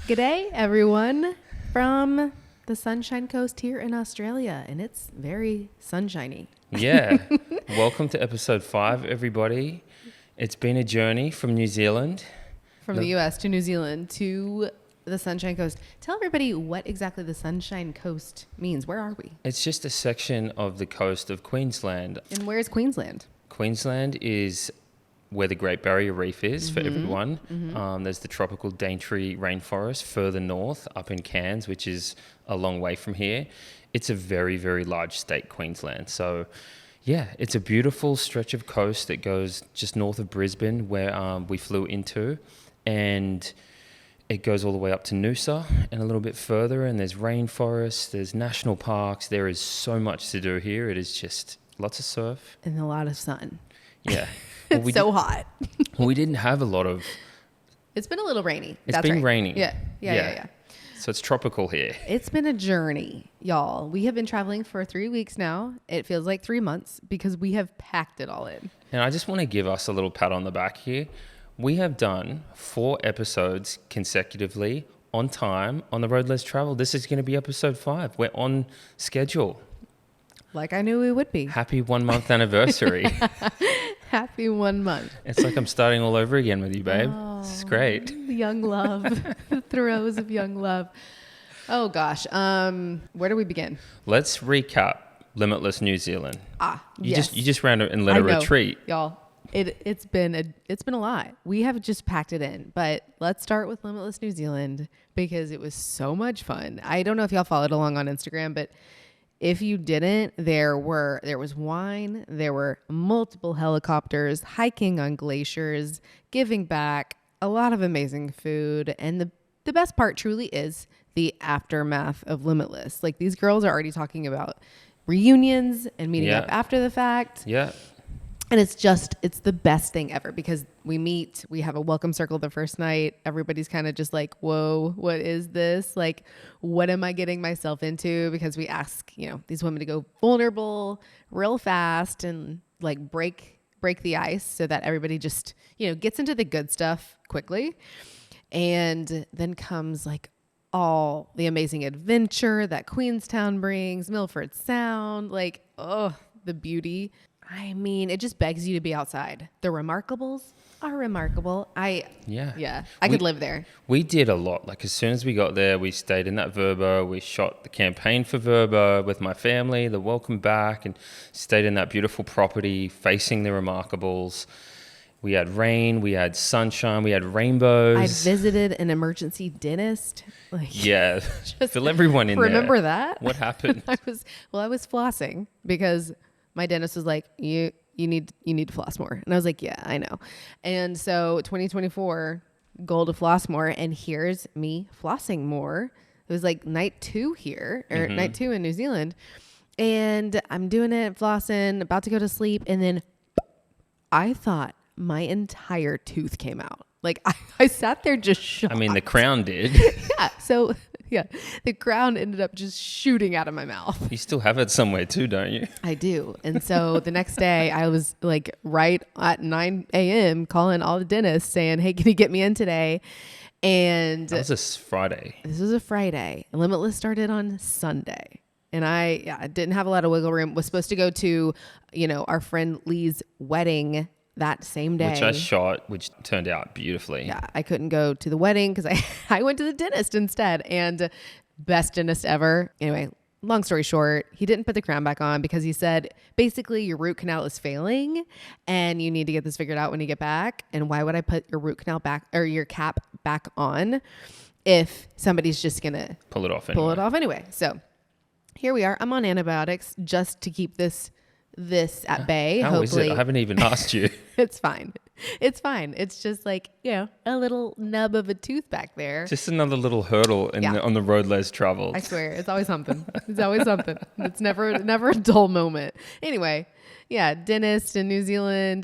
G'day, everyone, from the Sunshine Coast here in Australia, and it's very sunshiny. Yeah. Welcome to episode 5, everybody. It's been a journey from New Zealand. From the US to New Zealand to the Sunshine Coast. Tell everybody what exactly the Sunshine Coast means. Where are we? It's just a section of the coast of Queensland. And where's Queensland? Queensland is where the Great Barrier Reef is for everyone. There's the tropical Daintree rainforest further north up in Cairns, which is a long way from here. It's a very, very large state, Queensland. So, yeah, it's a beautiful stretch of coast that goes just north of Brisbane, where we flew into. And it goes all the way up to Noosa and a little bit further. And there's rainforests, there's national parks. There is so much to do here. It is just lots of surf. And a lot of sun. Yeah. It's so hot. We didn't have a lot of... It's been a little rainy. It's been raining. Yeah. So it's tropical here. It's been a journey, y'all. We have been traveling for 3 weeks now. It feels like 3 months because we have packed it all in. And I just want to give us a little pat on the back here. We have done 4 episodes consecutively on time on the road less traveled. This is going to be episode 5. We're on schedule. Like I knew we would be. Happy 1 month anniversary. Happy 1 month. It's like I'm starting all over again with you, babe. Oh, This is great. Young love. The throes of young love. Oh gosh. Where do we begin? Let's recap Limitless New Zealand. You just ran and led a retreat. Y'all. It's been a lot. We have just packed it in, but let's start with Limitless New Zealand because it was so much fun. I don't know if y'all followed along on Instagram, but if you didn't, there was wine, there were multiple helicopters, hiking on glaciers, giving back, a lot of amazing food, and the best part truly is the aftermath of Limitless. Like these girls are already talking about reunions and meeting up after the fact. Yeah. And it's the best thing ever because we have a welcome circle the first night. Everybody's kind of just like, whoa, what is this? Like, what am I getting myself into? Because we ask, these women to go vulnerable real fast and like break the ice so that everybody just, gets into the good stuff quickly. And then comes like all the amazing adventure that Queenstown brings, Milford Sound, like, the beauty. I mean, it just begs you to be outside. The Remarkables are remarkable. I could live there. We did a lot. Like as soon as we got there, we stayed in that Verbo. We shot the campaign for Verbo with my family, the welcome back, and stayed in that beautiful property facing the Remarkables. We had rain, we had sunshine, we had rainbows. I visited an emergency dentist. Yeah, fill everyone in there. Remember that? What happened? I was flossing because my dentist was like, you need to floss more. And I was like, yeah, I know. And so 2024, goal to floss more. And here's me flossing more. It was like night 2 here, or night 2 in New Zealand. And I'm doing it, flossing, about to go to sleep. And then I thought my entire tooth came out. Like I sat there just shocked. I mean, the crown did. Yeah. So the crown ended up just shooting out of my mouth. You still have it somewhere too, don't you? I do. And so the next day I was like right at 9 a.m. calling all the dentists saying, hey, can you get me in today? And that was a Friday. This was a Friday. Limitless started on Sunday. And I didn't have a lot of wiggle room. Was supposed to go to, our friend Lee's wedding that same day. Which I shot, which turned out beautifully. Yeah, I couldn't go to the wedding because I went to the dentist instead. And best dentist ever. Anyway, long story short, he didn't put the crown back on because he said, basically, your root canal is failing and you need to get this figured out when you get back. And why would I put your root canal back or your cap back on if somebody's just going to pull it off anyway? So here we are. I'm on antibiotics just to keep this at bay. How hopefully. Is it? I haven't even asked you. It's fine. It's just like, a little nub of a tooth back there. Just another little hurdle on the road less traveled. I swear, it's always something. It's never a dull moment. Anyway, dentist in New Zealand,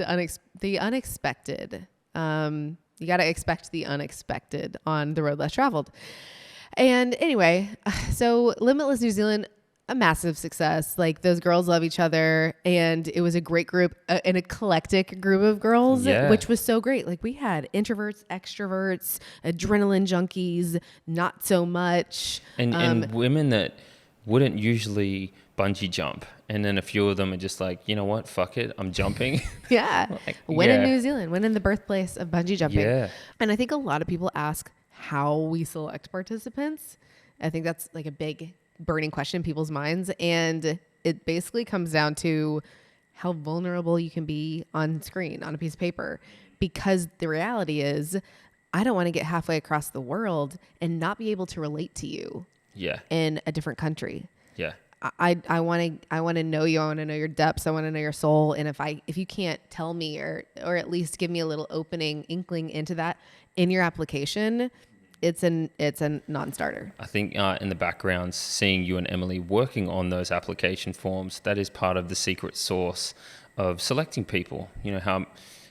the unexpected. You got to expect the unexpected on the road less traveled. And anyway, so Limitless New Zealand, a massive success. Like those girls love each other, and it was a great group, an eclectic group of girls, which was so great. Like we had introverts, extroverts, adrenaline junkies, not so much, and women that wouldn't usually bungee jump, and then a few of them are just like, you know what, fuck it, I'm jumping. Yeah. When in New Zealand, when in the birthplace of bungee jumping. Yeah. And I think a lot of people ask how we select participants. I think that's like a big burning question in people's minds. And it basically comes down to how vulnerable you can be on screen, on a piece of paper. Because the reality is, I don't want to get halfway across the world and not be able to relate to you in a different country. Yeah. I want to know you. I want to know your depths. I want to know your soul. And if you can't tell me or at least give me a little inkling into that in your application, it's a non-starter. I think in the background, seeing you and Emily working on those application forms, that is part of the secret sauce of selecting people. You know,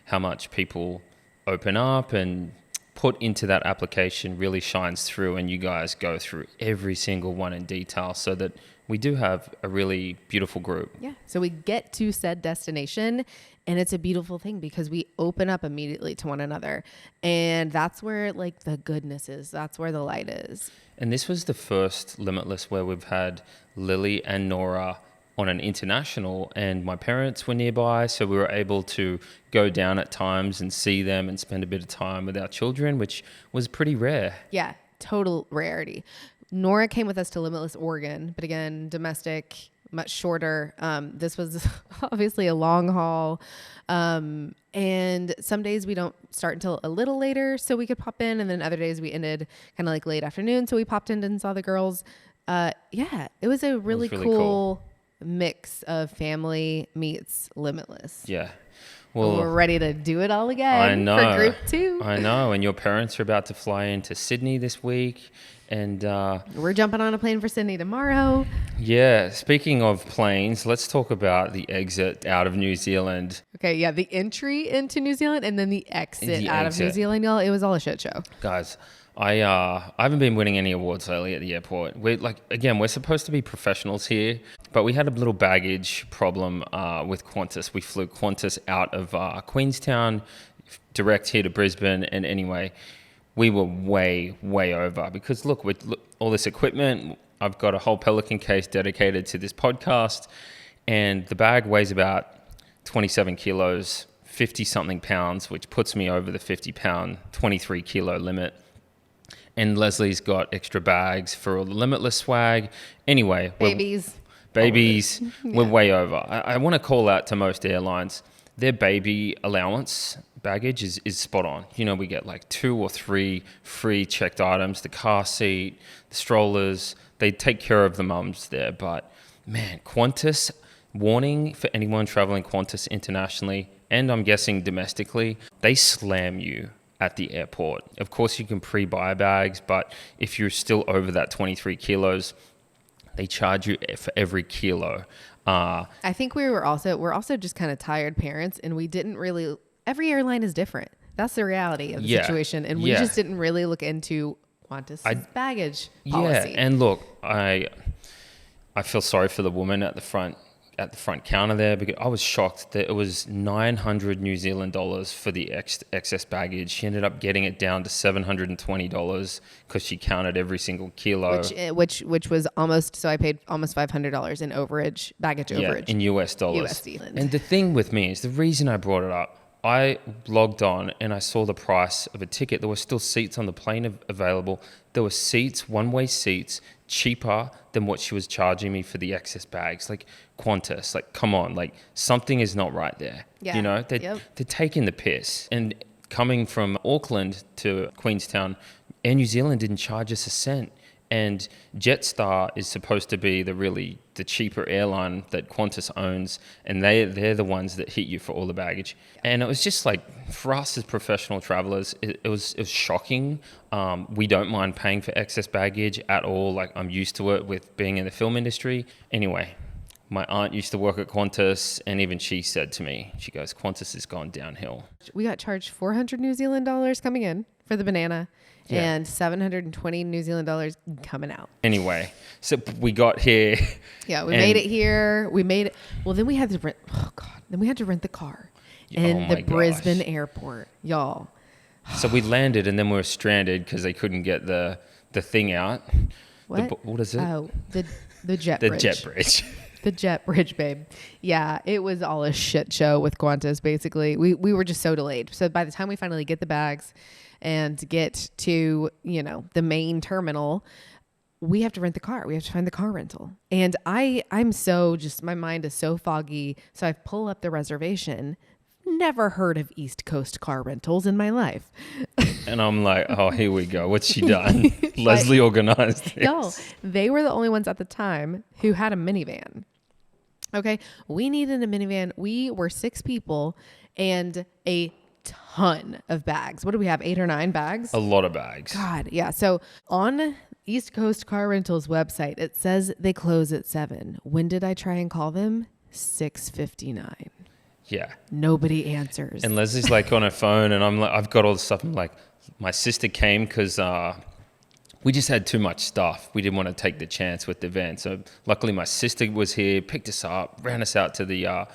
how much people open up and put into that application really shines through, and you guys go through every single one in detail so that we do have a really beautiful group. Yeah. So we get to said destination, and it's a beautiful thing because we open up immediately to one another. And that's where like the goodness is. That's where the light is. And this was the first Limitless where we've had Lily and Nora on an international, and my parents were nearby, so we were able to go down at times and see them and spend a bit of time with our children, which was pretty rare. Yeah, total rarity. Nora came with us to Limitless Oregon, but again, domestic, much shorter. This was obviously a long haul. And some days we don't start until a little later, so we could pop in. And then other days we ended kind of like late afternoon. So we popped in and saw the girls. It was a really cool mix of family meets Limitless. Yeah. Well, we're ready to do it all again. I know. For group 2. I know. And your parents are about to fly into Sydney this week. And we're jumping on a plane for Sydney tomorrow. Yeah. Speaking of planes, let's talk about the exit out of New Zealand. Okay. Yeah. The entry into New Zealand and then the exit out of New Zealand, y'all. It was all a shit show. Guys, I haven't been winning any awards lately at the airport. We're supposed to be professionals here, but we had a little baggage problem with Qantas. We flew Qantas out of Queenstown, direct here to Brisbane, and anyway, we were way, way over because look, with all this equipment, I've got a whole Pelican case dedicated to this podcast, and the bag weighs about 27 kilos, 50 something pounds, which puts me over the 50 pound, 23 kilo limit. And Lesley's got extra bags for all the Limitless swag. Anyway, babies, we're way over. I want to call out to most airlines, their baby allowance baggage is spot on. You know, we get like 2 or 3 free checked items, the car seat, the strollers. They take care of the mums there. But man, Qantas, warning for anyone traveling Qantas internationally, and I'm guessing domestically, they slam you at the airport. Of course, you can pre-buy bags, but if you're still over that 23 kilos, they charge you for every kilo. I think we're also just kind of tired parents, and we didn't really. Every airline is different. That's the reality of the situation, and we just didn't really look into Qantas' baggage policy. Yeah, and look, I feel sorry for the woman at the front counter there, because I was shocked that it was 900 New Zealand dollars for the excess baggage. She ended up getting it down to $720 because she counted every single kilo. Which was almost, so I paid almost $500 in baggage overage. In US dollars. USD. And the thing with me is, the reason I brought it up, I logged on and I saw the price of a ticket. There were still seats on the plane available. There were seats, one-way seats, cheaper than what she was charging me for the excess bags. Like Qantas, like come on, like something is not right there. Yeah. You know, they're taking the piss. And coming from Auckland to Queenstown, Air New Zealand didn't charge us a cent. And Jetstar is supposed to be the cheaper airline that Qantas owns, and they're the ones that hit you for all the baggage. And it was just like, for us as professional travelers, it was shocking. We don't mind paying for excess baggage at all. Like, I'm used to it with being in the film industry. Anyway, my aunt used to work at Qantas, and even she said to me, she goes, Qantas has gone downhill. We got charged 400 New Zealand dollars coming in for the banana. Yeah. and 720 New Zealand dollars coming out. Anyway, so we got here. Yeah, we made it here. We made it. Well, then we had to rent. Oh God! Then we had to rent the car in the Brisbane airport, y'all. So we landed and then we were stranded because they couldn't get the thing out. What? What is it? Oh, the jet The bridge. jet bridge. The jet bridge, babe. Yeah, it was all a shit show with Qantas, basically. We were just so delayed. So by the time we finally get the bags and get to, the main terminal, we have to rent the car. We have to find the car rental. And I'm so just, my mind is so foggy. So I pull up the reservation. Never heard of East Coast car rentals in my life. And I'm like, oh, here we go. What's she done? Lesley organized this. No, they were the only ones at the time who had a minivan. Okay, we needed a minivan. We were 6 people and a ton of bags. What do we have? 8 or 9 bags? A lot of bags. God, yeah. So on East Coast Car Rentals website, it says they close at 7. When did I try and call them? 6:59. Yeah. Nobody answers. And Leslie's like on her phone, and I'm like, I've got all the stuff. I'm like, my sister came because we just had too much stuff. We didn't want to take the chance with the van. So luckily my sister was here, picked us up, ran us out to the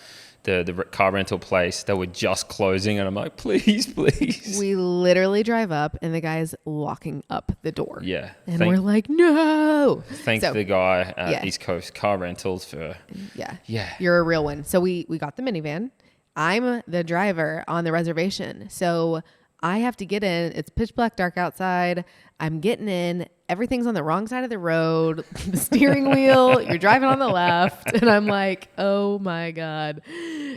car rental place. They were just closing, and I'm like, please. We literally drive up and the guy's locking up the door. Yeah. And we're like, no. Thanks the guy at East Coast Car Rentals for... Yeah. You're a real one. So we got the minivan. I'm the driver on the reservation. So I have to get in. It's pitch black dark outside. I'm getting in. Everything's on the wrong side of the road. The steering wheel, you're driving on the left. And I'm like, oh my God.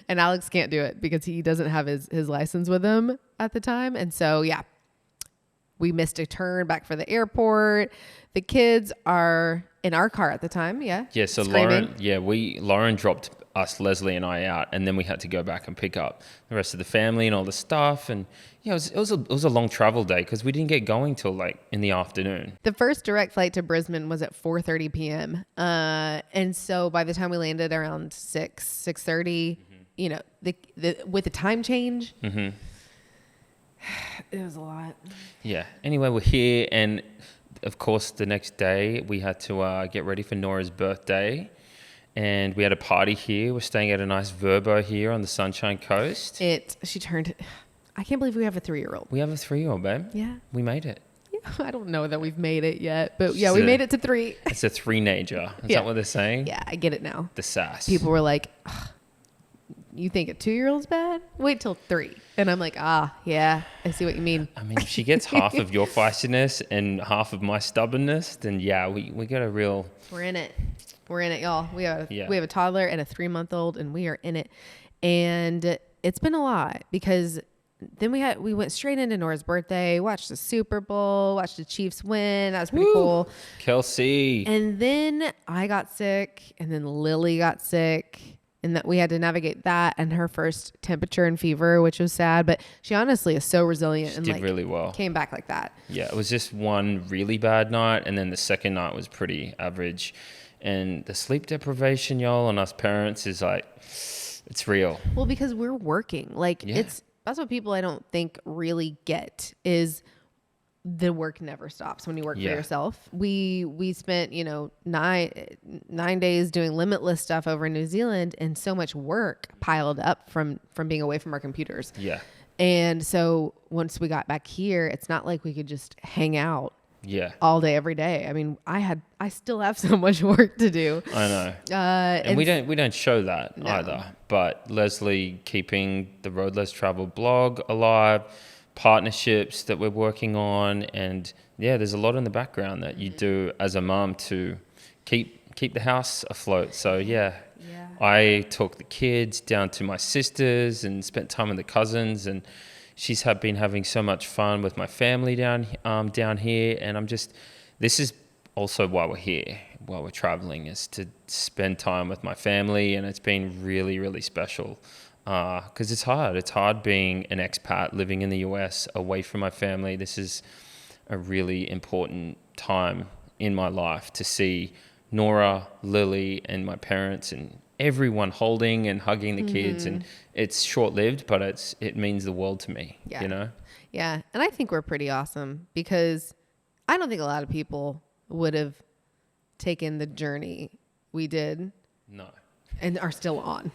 And Alex can't do it because he doesn't have his license with him at the time. And so, yeah, we missed a turn back for the airport. The kids are in our car at the time. Yeah. Yeah. So screaming. Lauren dropped us, Lesley and I out, and then we had to go back and pick up the rest of the family and all the stuff. And yeah, it was a long travel day because we didn't get going till like in the afternoon. The first direct flight to Brisbane was at 4:30 p.m. And so by the time we landed around 6:30, with the time change, it was a lot. Yeah. Anyway, we're here, and of course the next day we had to get ready for Nora's birthday. And we had a party here. We're staying at a nice Verbo here on the Sunshine Coast. She turned... I can't believe we have a 3-year-old. We have a 3-year-old, babe. Yeah. We made it. Yeah, I don't know that we've made it yet, but yeah, we made it to 3. It's a 3-nager. Is that what they're saying? Yeah, I get it now. The sass. People were like, you think a 2-year-old's bad? Wait till 3. And I'm like, yeah, I see what you mean. I mean, if she gets half of your feistiness and half of my stubbornness, then yeah, we got a real... We're in it. We're in it, y'all. We have a toddler and a 3-month-old, and we are in it. And it's been a lot because then we went straight into Nora's birthday, watched the Super Bowl, watched the Chiefs win. That was pretty cool. Kelsey. And then I got sick, and then Lily got sick, and that we had to navigate that and her first temperature and fever, which was sad. But she honestly is so resilient and did really well. Came back like that. Yeah, it was just one really bad night, and then the second night was pretty average. And the sleep deprivation, y'all, on us parents is like, it's real. Well, because we're working. That's what people I don't think really get is the work never stops when you work for yourself. We spent, 9 days doing Limitless stuff over in New Zealand, and so much work piled up from being away from our computers. Yeah. And so once we got back here, it's not like we could just hang out all day, every day. I mean, I still have so much work to do. I know. And we don't show that either. But Lesley keeping the Road Less Travel blog alive, partnerships that we're working on, and there's a lot in the background that you do as a mom to keep the house afloat. So I took the kids down to my sister's and spent time with the cousins, and she's been having so much fun with my family down here, and this is also why we're here, while we're traveling, is to spend time with my family, and it's been really, really special because it's hard. It's hard being an expat living in the US away from my family. This is a really important time in my life to see Nora, Lily, and my parents and everyone holding and hugging the kids, and it's short-lived, but it means the world to me, Yeah. And I think we're pretty awesome because I don't think a lot of people would have taken the journey we did. No. And are still on.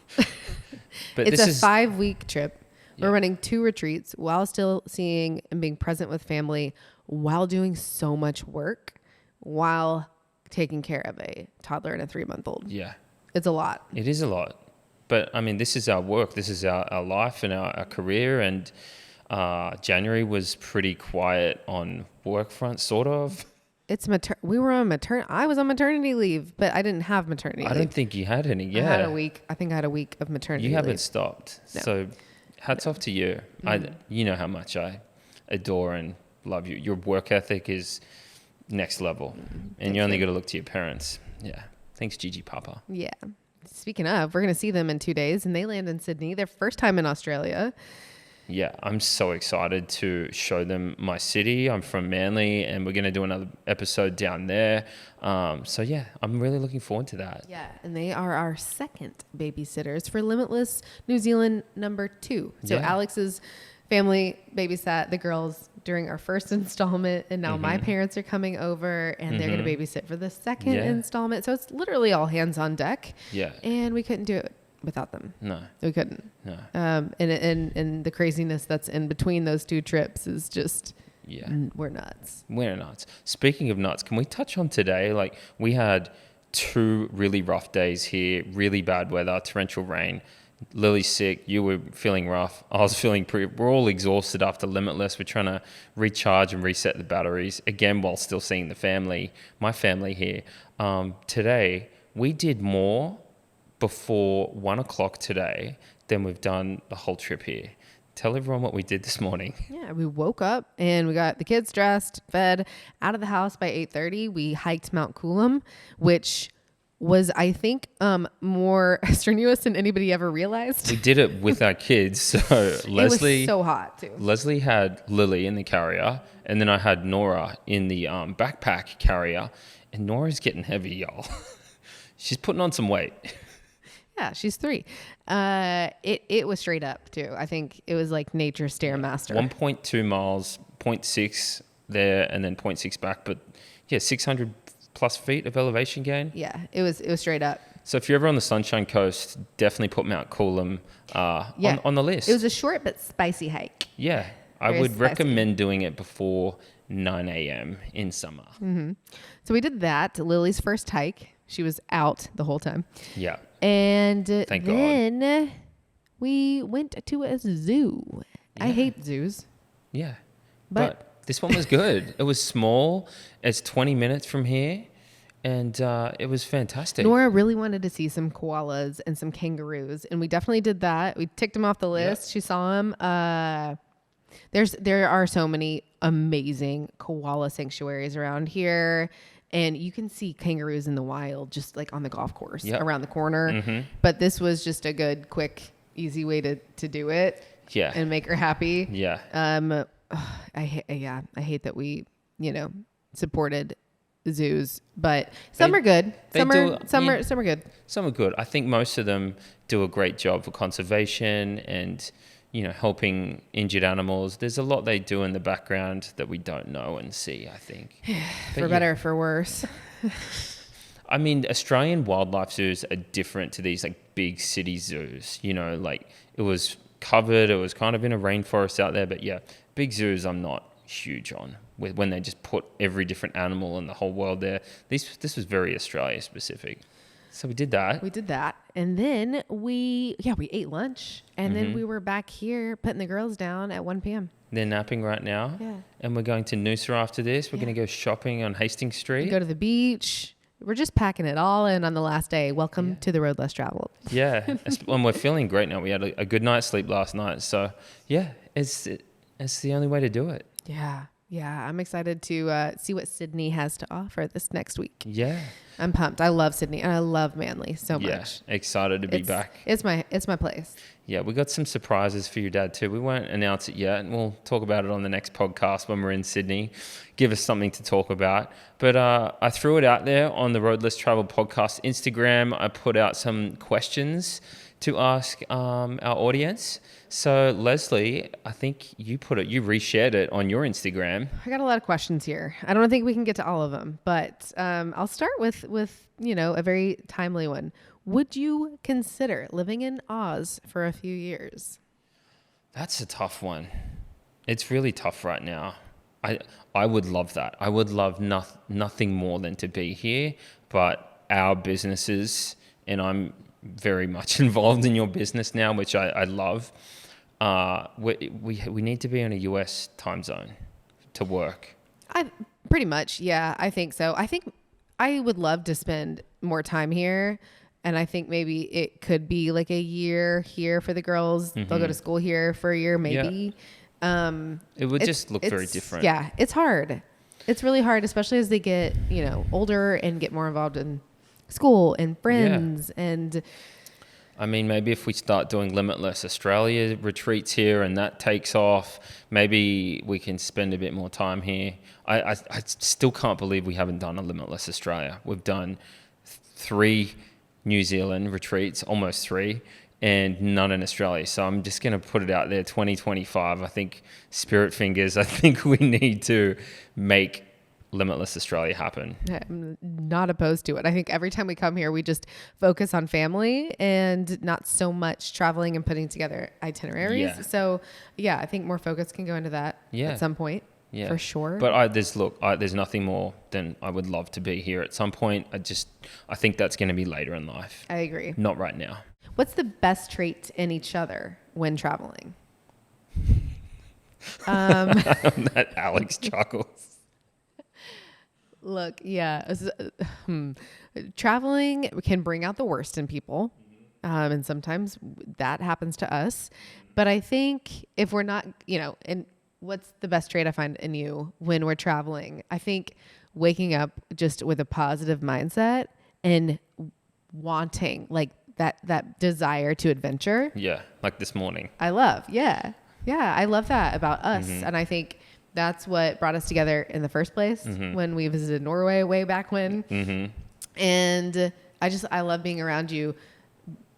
But it's a 5-week trip. Yeah. We're running 2 retreats while still seeing and being present with family, while doing so much work, while taking care of a toddler and a 3-month-old. Yeah. It's a lot. It is a lot. But I mean, this is our work. This is our life and our career. And January was pretty quiet on work front, sort of. We were on I was on maternity leave, but I didn't have maternity leave. I don't think you had any. Yeah. I had a week. I think I had a week of maternity leave. You haven't stopped. No. So hats off to you. You know how much I adore and love you. Your work ethic is next level. And you only got to look to your parents. Yeah. Thanks, Gigi Papa. Yeah. Speaking of, we're going to see them in 2 days, and they land in Sydney. Their first time in Australia. Yeah, I'm so excited to show them my city. I'm from Manly, and we're going to do another episode down there. So yeah, I'm really looking forward to that. Yeah, and they are our second babysitters for Limitless New Zealand #2. So Yeah. Alex's family babysat the girls during our first installment, and now my parents are coming over, and they're going to babysit for the second installment. So it's literally all hands on deck. Yeah. And we couldn't do it without them. No. We couldn't. No. And the craziness that's in between those 2 trips is just, we're nuts. We're nuts. Speaking of nuts, can we touch on today? Like, we had 2 really rough days here, really bad weather, torrential rain. Lily's sick. You were feeling rough. I was feeling we're all exhausted after Limitless. We're trying to recharge and reset the batteries again while still seeing the family, my family here. Today, we did more before 1 o'clock today than we've done the whole trip here. Tell everyone what we did this morning. Yeah, we woke up and we got the kids dressed, fed, out of the house by 8:30. We hiked Mount Coolum, which was, I think, more strenuous than anybody ever realized. We did it with our kids. So Lesley, it was so hot too. Lesley had Lily in the carrier, and then I had Nora in the backpack carrier. And Nora's getting heavy, y'all. She's putting on some weight. Yeah, she's 3. It was straight up too. I think it was like nature stairmaster. 1.2 miles, 0.6 there, and then 0.6 back. But yeah, 600 plus feet of elevation gain. Yeah, it was straight up. So if you're ever on the Sunshine Coast, definitely put Mount Coolum on the list. It was a short but spicy hike. Yeah, I would recommend doing it before 9 a.m. in summer. Mm-hmm. So we did that. Lily's first hike. She was out the whole time. Yeah. And Thank then we went to a zoo. Yeah. I hate zoos. Yeah. But this one was good. It was small. It's 20 minutes from here. And it was fantastic. Nora really wanted to see some koalas and some kangaroos. And we definitely did that. We ticked them off the list. Yep. She saw them. There are so many amazing koala sanctuaries around here. And you can see kangaroos in the wild, just like on the golf course around the corner. Mm-hmm. But this was just a good, quick, easy way to do it. Yeah. And make her happy. Yeah. I hate that we, supported zoos, but some are good. Some are good. Some are good. I think most of them do a great job for conservation and, helping injured animals. There's a lot they do in the background that we don't know and see, I think. For better or for worse. I mean, Australian wildlife zoos are different to these like big city zoos. Like it was covered, it was kind of in a rainforest out there, but yeah, big zoos I'm not huge on when they just put every different animal in the whole world there. This was very Australia specific. So we did that. And then we ate lunch. And then we were back here putting the girls down at 1 p.m. They're napping right now. Yeah. And we're going to Noosa after this. We're going to go shopping on Hastings Street. We go to the beach. We're just packing it all in on the last day. Welcome to the road less traveled. Yeah. And we're feeling great now. We had a good night's sleep last night. So yeah, it's the only way to do it. Yeah. Yeah, I'm excited to see what Sydney has to offer this next week. Yeah. I'm pumped. I love Sydney and I love Manly so much. Yeah, excited to be back. It's my place. Yeah, we got some surprises for your dad too. We won't announce it yet, and we'll talk about it on the next podcast when we're in Sydney. Give us something to talk about. But I threw it out there on the Road Less Travel podcast Instagram. I put out some questions to ask our audience. So Lesley, I think you reshared it on your Instagram. I got a lot of questions here. I don't think we can get to all of them, but I'll start with a very timely one. Would you consider living in Oz for a few years? That's a tough one. It's really tough right now. I would love that. I would love nothing more than to be here, but our businesses, and I'm very much involved in your business now, which I love. We need to be in a US time zone to work. Pretty much, yeah, I think so. I think I would love to spend more time here. And I think maybe it could be like a year here for the girls. Mm-hmm. They'll go to school here for a year, maybe. Yeah. It would just look very different. Yeah, it's hard. It's really hard, especially as they get, older and get more involved in school and friends. Yeah. And I mean, maybe if we start doing Limitless Australia retreats here and that takes off, maybe we can spend a bit more time here. I still can't believe we haven't done a Limitless Australia. We've done 3 New Zealand retreats, almost 3, and none in Australia. So I'm just going to put it out there, 2025. I think Spirit Fingers, I think we need to make Limitless Australia happen. I'm not opposed to it. I think every time we come here, we just focus on family and not so much traveling and putting together itineraries. Yeah. So yeah, I think more focus can go into that at some point. Yeah, for sure. But there's nothing more than I would love to be here at some point. I think that's going to be later in life. I agree. Not right now. What's the best trait in each other when traveling? That Alex chuckles. Look, yeah. Traveling can bring out the worst in people. And sometimes that happens to us. But I think if we're not, and what's the best trait I find in you when we're traveling? I think waking up just with a positive mindset and wanting like that desire to adventure. Yeah. Like this morning. I love that about us. Mm-hmm. And I think that's what brought us together in the first place when we visited Norway way back when. Mm-hmm. And I love being around you.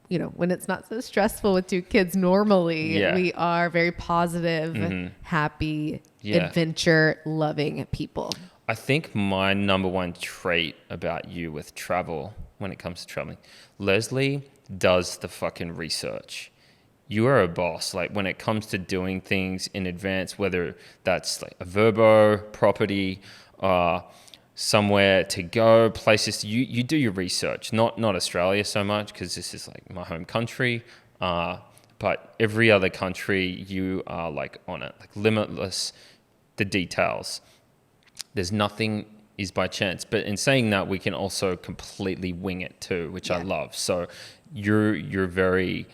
When it's not so stressful with 2 kids, normally we are very positive, happy, adventure loving people. I think my number one trait about you with travel, when it comes to traveling, Lesley does the fucking research. You are a boss. Like when it comes to doing things in advance, whether that's like a Verbo property, somewhere to go, places you do your research. Not Australia so much because this is like my home country, but every other country you are like on it, like limitless. The details. There's nothing is by chance. But in saying that, we can also completely wing it too, which I love. So you're very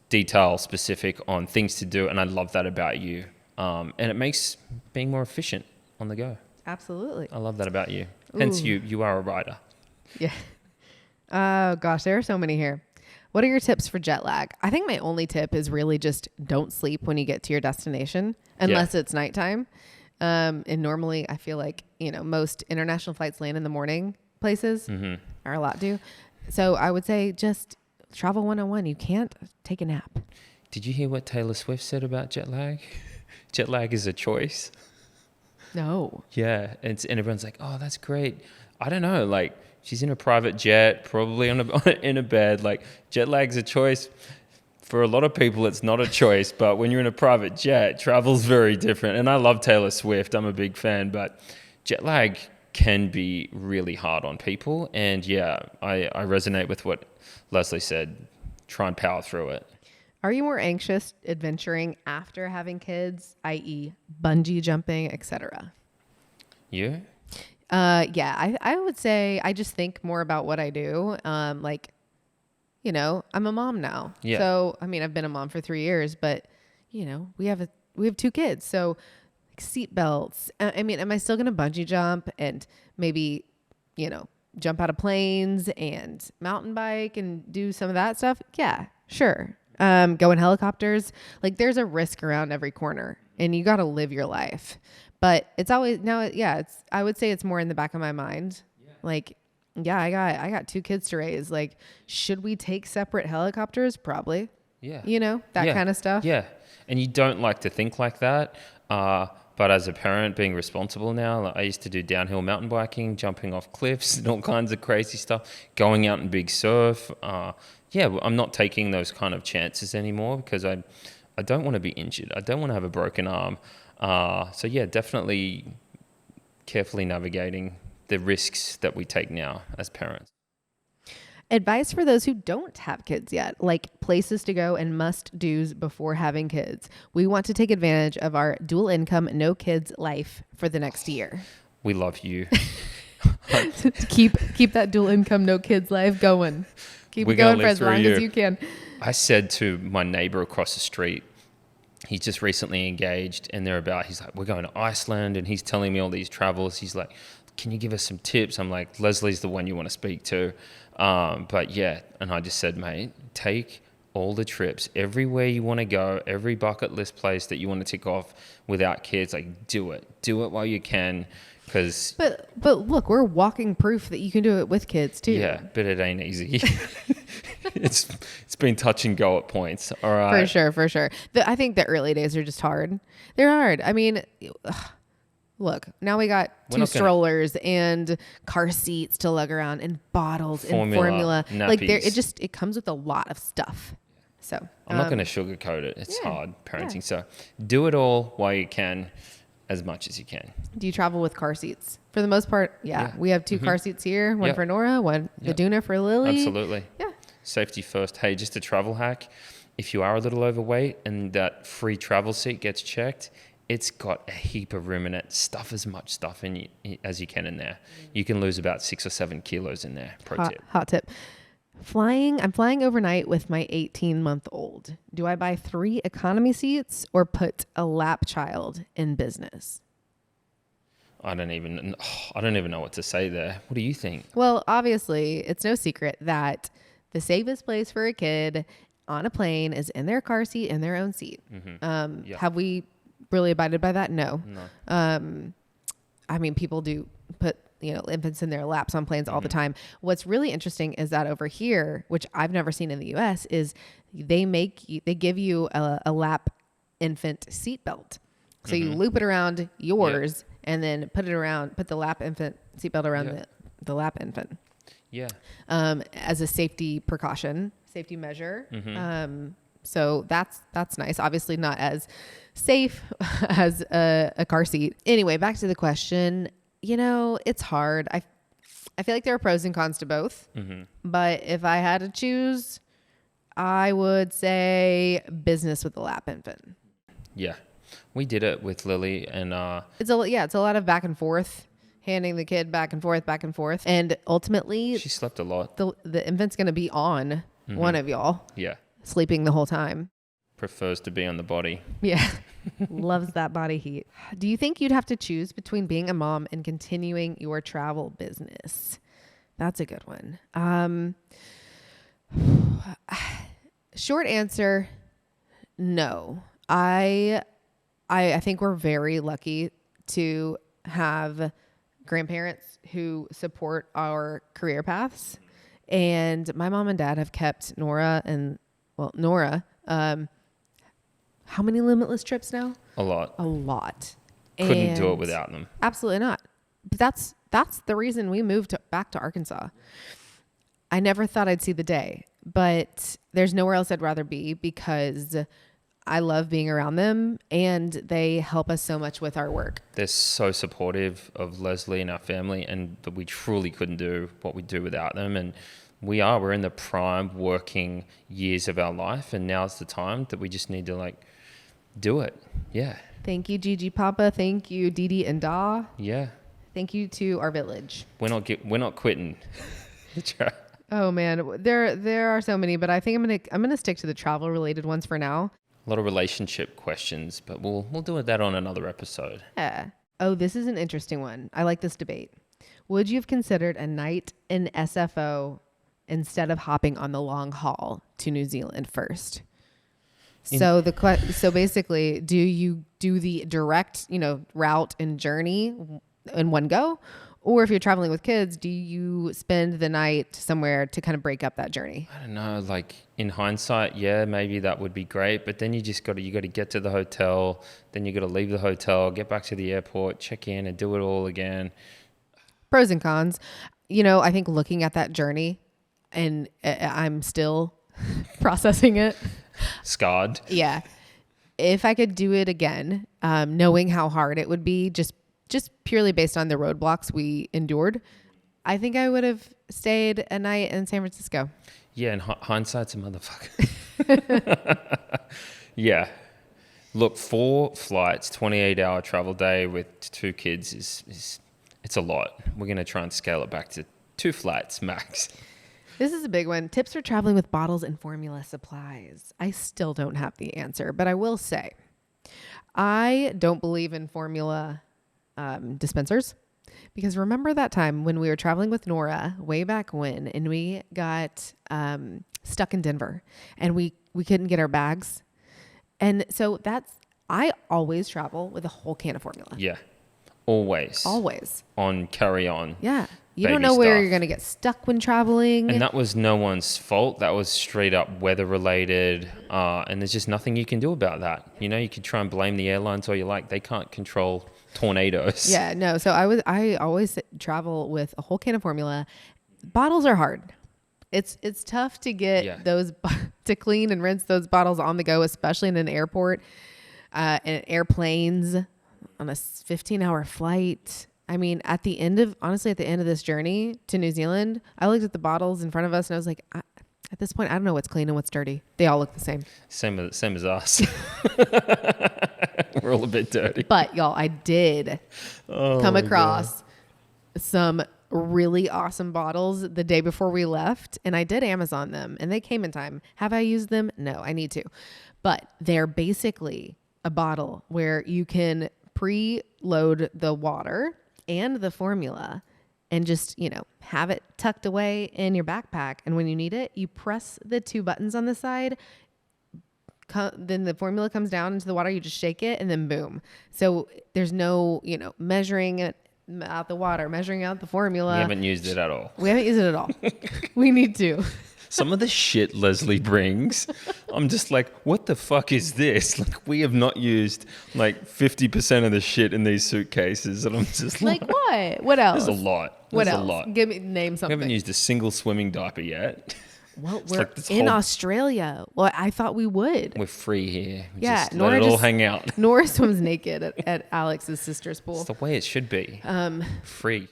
detail specific on things to do, and I love that about you. And it makes being more efficient on the go. Absolutely. I love that about you. Hence, you are a writer. Yeah. Oh, gosh, there are so many here. What are your tips for jet lag? I think my only tip is really just don't sleep when you get to your destination unless it's nighttime. And normally I feel like, most international flights land in the morning places are a lot do. So I would say just travel 101. You can't take a nap. Did you hear what Taylor Swift said about jet lag? Jet lag is a choice. No. Yeah. And everyone's like, oh, that's great. I don't know. Like she's in a private jet, probably in a bed. Like jet lag's a choice. For a lot of people, it's not a choice. But when you're in a private jet, travel's very different. And I love Taylor Swift. I'm a big fan. But jet lag can be really hard on people. And yeah, I resonate with what Lesley said. Try and power through it. Are you more anxious adventuring after having kids, i.e. bungee jumping, etc.? You? Yeah, I would say I just think more about what I do. I'm a mom now. Yeah. So, I've been a mom for 3 years, but we have 2 kids. So like seat belts. Am I still going to bungee jump and maybe, jump out of planes and mountain bike and do some of that stuff? Yeah, sure. Go in helicopters. Like there's a risk around every corner and you got to live your life. But it's always I would say it's more in the back of my mind. Yeah. Like Yeah, I got 2 kids to raise. Like, should we take separate helicopters? Probably. Yeah. You know, that kind of stuff. Yeah. And you don't like to think like that. But as a parent, being responsible now, like I used to do downhill mountain biking, jumping off cliffs and all kinds of crazy stuff, going out in big surf. I'm not taking those kind of chances anymore because I don't want to be injured. I don't want to have a broken arm. Definitely carefully navigating the risks that we take now as parents. Advice for those who don't have kids yet, like places to go and must-dos before having kids. We want to take advantage of our dual income, no kids life for the next year. We love you. keep that dual income, no kids life going. Keep it going for as long as you can. I said to my neighbor across the street, he's just recently engaged and he's like, we're going to Iceland, and he's telling me all these travels. He's like, can you give us some tips? I'm like, Lesley's the one you want to speak to. And I just said, mate, take all the trips, everywhere you want to go, every bucket list place that you want to tick off without kids, like do it while you can. But look, we're walking proof that you can do it with kids too. Yeah, but it ain't easy. It's been touch and go at points. All right. For sure. I think the early days are just hard. They're hard. I mean, look, now we got 2 strollers and car seats to lug around and bottles and formula. Nappies. Like it comes with a lot of stuff. So I'm not going to sugarcoat it. It's hard parenting. Yeah. So do it all while you can, as much as you can. Do you travel with car seats? For the most part, yeah. We have 2 car seats here, one for Nora, one Patagonia for Lily. Absolutely. Yeah. Safety first. Hey, just a travel hack. If you are a little overweight and that free travel seat gets checked, it's got a heap of room in it. Stuff as much stuff in as you can in there. You can lose about 6 or 7 kilos in there. Hot tip. I'm flying overnight with my 18-month-old. Do I buy 3 economy seats or put a lap child in business? I don't even know what to say there. What do you think? Well, obviously, it's no secret that the safest place for a kid on a plane is in their car seat, in their own seat. Mm-hmm. Have we really abided by that? No. I mean, people do put infants in their laps on planes all the time. What's really interesting is that over here, which I've never seen in the US, is they give you a lap infant seatbelt. So you loop it around yours and then put the lap infant seatbelt around the lap infant. Yeah. As a safety precaution, safety measure. So that's nice. Obviously not as safe as a car seat. Anyway, back to the question. It's hard. I feel like there are pros and cons to both. But if I had to choose, I would say business with the lap infant. Yeah. We did it with Lily, and it's a lot of back and forth, handing the kid back and forth. And ultimately she slept a lot. The infant's going to be on one of y'all. Yeah. Sleeping the whole time. Prefers to be on the body. Yeah. Loves that body heat. Do you think you'd have to choose between being a mom and continuing your travel business? That's a good one. Short answer, no. I think we're very lucky to have grandparents who support our career paths. And my mom and dad have kept Nora, how many Limitless trips now? A lot. Couldn't do it without them. Absolutely not. But that's the reason we moved back to Arkansas. I never thought I'd see the day, but there's nowhere else I'd rather be because I love being around them and they help us so much with our work. They're so supportive of Lesley and our family, and that we truly couldn't do what we do without them. And we're in the prime working years of our life, and now's the time that we just need to do it. Yeah. Thank you, Gigi Papa. Thank you, Didi and Da. Yeah. Thank you to our village. We're not quitting. Oh man, there are so many, but I think I'm gonna stick to the travel related ones for now. A lot of relationship questions, but we'll do that on another episode. Yeah. Oh, this is an interesting one. I like this debate. Would you have considered a night in SFO instead of hopping on the long haul to New Zealand first? So basically, do you do the direct, route and journey in one go, Or if you're traveling with kids, do you spend the night somewhere to kind of break up that journey? I don't know, like in hindsight, yeah, maybe that would be great. But then you got to get to the hotel, then you got to leave the hotel, get back to the airport, check in and do it all again. Pros and cons. I think looking at that journey, and I'm still processing it. Scarred. Yeah. If I could do it again, knowing how hard it would be, just purely based on the roadblocks we endured, I think I would have stayed a night in San Francisco. Yeah, and hindsight's a motherfucker. Yeah. Look, 4 flights, 28-hour travel day with 2 kids is it's a lot. We're going to try and scale it back to 2 flights max. This is a big one. Tips for traveling with bottles and formula supplies. I still don't have the answer, but I will say I don't believe in formula dispensers, because remember that time when we were traveling with Nora way back when, and we got stuck in Denver and we couldn't get our bags. And so I always travel with a whole can of formula. Yeah. Always. On carry on. Yeah. You don't know where you're going to get stuck when traveling. And that was no one's fault. That was straight up weather related. And there's just nothing you can do about that. You can try and blame the airlines all you like. They can't control tornadoes. Yeah, no. So I always travel with a whole can of formula. Bottles are hard. It's tough to get those to clean and rinse those bottles on the go, especially in an airport, and airplanes on a 15-hour flight. I mean, at the end of this journey to New Zealand, I looked at the bottles in front of us and I was like, at this point, I don't know what's clean and what's dirty. They all look the same. Same as us. We're all a bit dirty. But y'all, I did come across some really awesome bottles the day before we left, and I did Amazon them and they came in time. Have I used them? No, I need to. But they're basically a bottle where you can preload the water and the formula and just, have it tucked away in your backpack. And when you need it, you press the 2 buttons on the side. Then the formula comes down into the water. You just shake it and then boom. So there's no, measuring it out the water, measuring out the formula. We haven't used it at all. We need to. Some of the shit Lesley brings, I'm just like, what the fuck is this? Like, we have not used like 50% of the shit in these suitcases. And I'm just like what? What else? There's a lot. What else? A lot. Name something. We haven't used a single swimming diaper yet. Well, we're in Australia. Well, I thought we would. We're free here. Yeah. Let it all hang out. Nora swims naked at Alex's sister's pool. It's the way it should be. Free.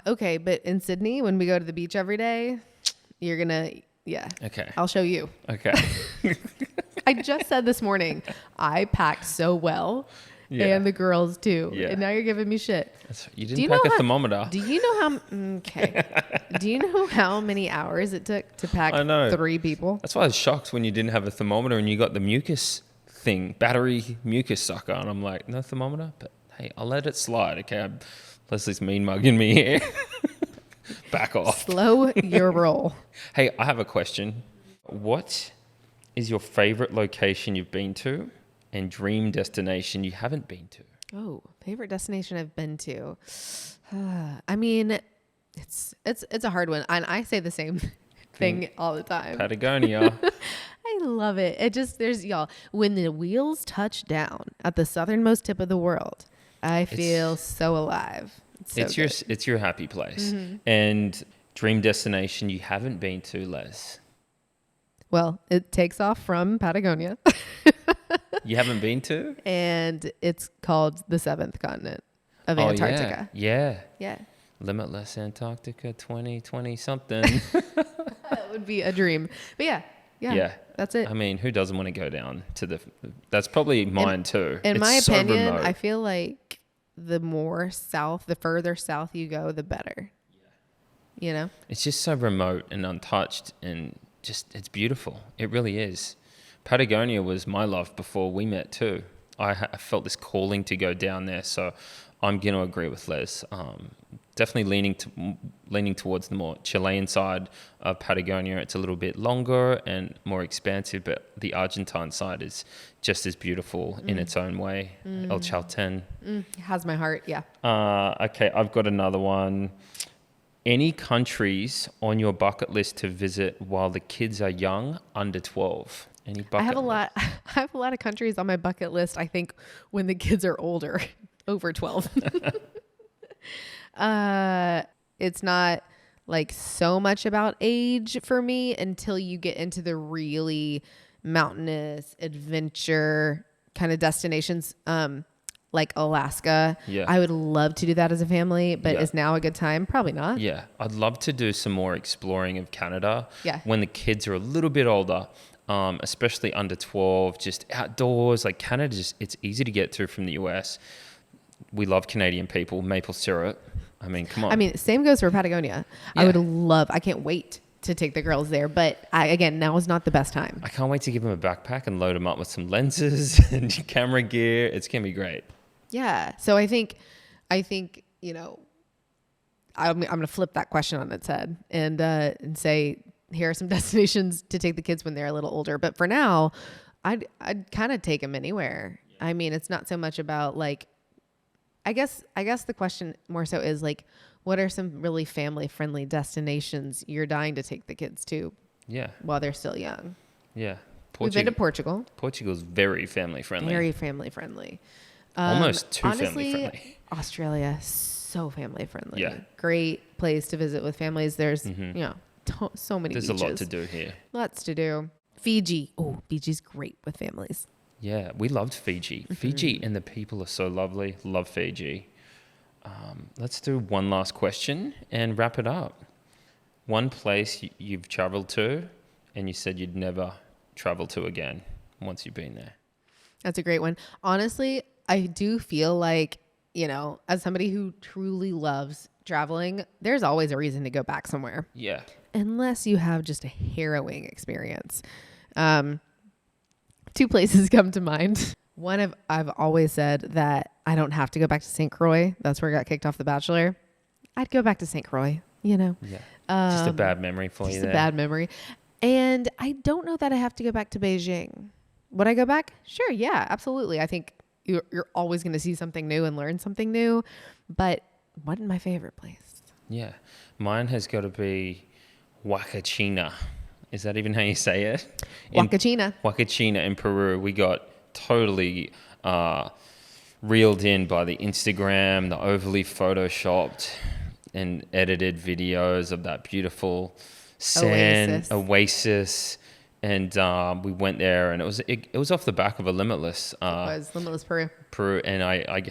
Okay, but in Sydney, when we go to the beach every day, you're going to... Yeah. Okay. I'll show you. Okay. I just said this morning, I packed so well, and the girls too. Yeah. And now you're giving me shit. You didn't pack a thermometer. Do you know how? Okay. Do you know how many hours it took to pack 3 people? That's why I was shocked when you didn't have a thermometer and you got the mucus thing, battery mucus sucker, and I'm like, no thermometer, but hey, I'll let it slide. Okay. Lesley's mean mugging me here. Back off. Slow your roll. Hey, I have a question. What is your favorite location you've been to and dream destination you haven't been to? Oh, favorite destination I've been to. I mean, it's a hard one. And I say the same thing all the time. Patagonia. I love it. There's y'all, when the wheels touch down at the southernmost tip of the world, I feel so alive. It's your happy place. Mm-hmm. And dream destination you haven't been to, Les? Well, it takes off from Patagonia. You haven't been to? And it's called the 7th continent of Antarctica. Yeah. Limitless Antarctica 2020 something. That would be a dream. But yeah. That's it. I mean, who doesn't want to go down to that's probably mine too. In my opinion, I feel like the further south you go, the better. Yeah. It's just so remote and untouched and just, it's beautiful. It really is. Patagonia was my love before we met too. I felt this calling to go down there. So I'm going to agree with Les. definitely leaning towards the more Chilean side of Patagonia. It's a little bit longer and more expansive, but the Argentine side is just as beautiful in its own way. El Chalten. It has my heart. Yeah. Okay, I've got another one. Any countries on your bucket list to visit while the kids are young, under 12? Any bucket I have a lot of countries on my bucket list. I think when the kids are older, over 12. It's not like so much about age for me until you get into the really mountainous adventure kind of destinations. Like Alaska. Yeah. I would love to do that as a family, but Yeah. is now a good time? Probably not. Yeah, I'd love to do some more exploring of Canada. Yeah. When the kids are a little bit older, especially under 12, just outdoors. Like Canada, it's easy to get to from the US. We love Canadian people, maple syrup. I mean, come on. I mean, same goes for Patagonia. Yeah. I can't wait to take the girls there, but again, now is not the best time. I can't wait to give them a backpack and load them up with some lenses and camera gear. It's going to be great. Yeah. So I think, you know, I'm going to flip that question on its head and say, here are some destinations to take the kids when they're a little older. But for now, I'd kind of take them anywhere. I mean, it's not so much about like, I guess the question more so is like, what are some really family friendly destinations you're dying to take the kids to? Yeah. While they're still young. Yeah. We've been to Portugal. Portugal's very family friendly. Very family friendly. Almost too honestly, family friendly. Australia, so family friendly. Yeah. Great place to visit with families. There's, you know, so many There's beaches. a lot to do here. Lots to do. Fiji. Oh, Fiji's great with families. Yeah, we loved Fiji. Fiji and the people are so lovely. Love Fiji. Let's do one last question and wrap it up. One place you've traveled to and you said you'd never travel to again once you've been there. That's a great one. Honestly, I do feel like, you know, as somebody who truly loves traveling, there's always a reason to go back somewhere. Yeah. Unless you have just a harrowing experience. Two places come to mind. One, I've always said that I don't have to go back to St. Croix. That's where I got kicked off The Bachelor. I'd go back to St. Croix, you know. Yeah. Just a bad memory for you there. Just a bad memory. And I don't know that I have to go back to Beijing. Would I go back? Sure, yeah, absolutely. I think you're always going to see something new and learn something new. But wasn't my favorite place. Yeah. Mine has got to be Huacachina. Is that even how you say it? Huacachina in Peru. We got totally reeled in by the Instagram, the overly photoshopped and edited videos of that beautiful sand oasis. And we went there, and it was off the back of a Limitless. It was Limitless Peru. And I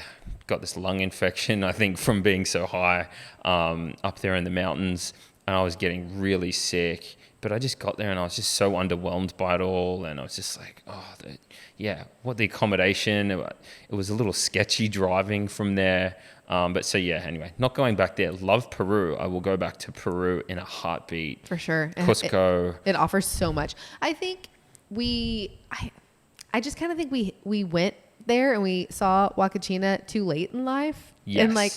got this lung infection, I think, from being so high up there in the mountains, and I was getting really sick. But I just got there, and I was just so underwhelmed by it all, and I was just like, what the accommodation. It was a little sketchy driving from there. But so yeah, anyway, not going back there. Love Peru. I will go back to Peru in a heartbeat. For sure. Cusco. It offers so much. I think I just kind of think we went there and we saw Huacachina too late in life. Yes. And like,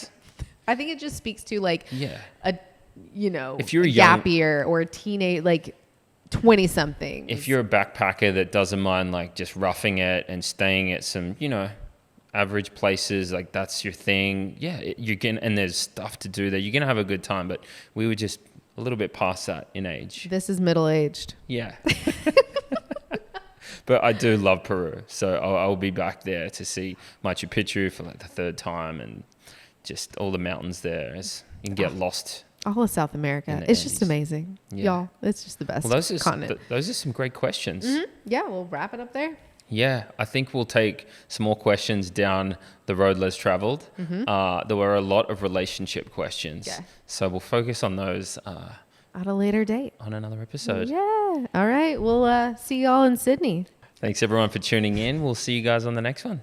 I think it just speaks to like if you're a gap year or a teenage, like 20 something. If you're a backpacker that doesn't mind like just roughing it and staying at some, average places, like that's your thing. Yeah, and there's stuff to do there. You're going to have a good time, but we were just a little bit past that in age. This is middle-aged. Yeah. But I do love Peru. So I'll be back there to see Machu Picchu for like the third time and just all the mountains there. You can get lost. All of South America. It's just amazing. Yeah. Y'all, it's just the best continent. Those are some great questions. Mm-hmm. Yeah, we'll wrap it up there. Yeah, I think we'll take some more questions down the road less traveled. Mm-hmm. There were a lot of relationship questions. Yeah. So we'll focus on those at a later date. On another episode. Yeah. All right. We'll see y'all in Sydney. Thanks everyone for tuning in. We'll see you guys on the next one.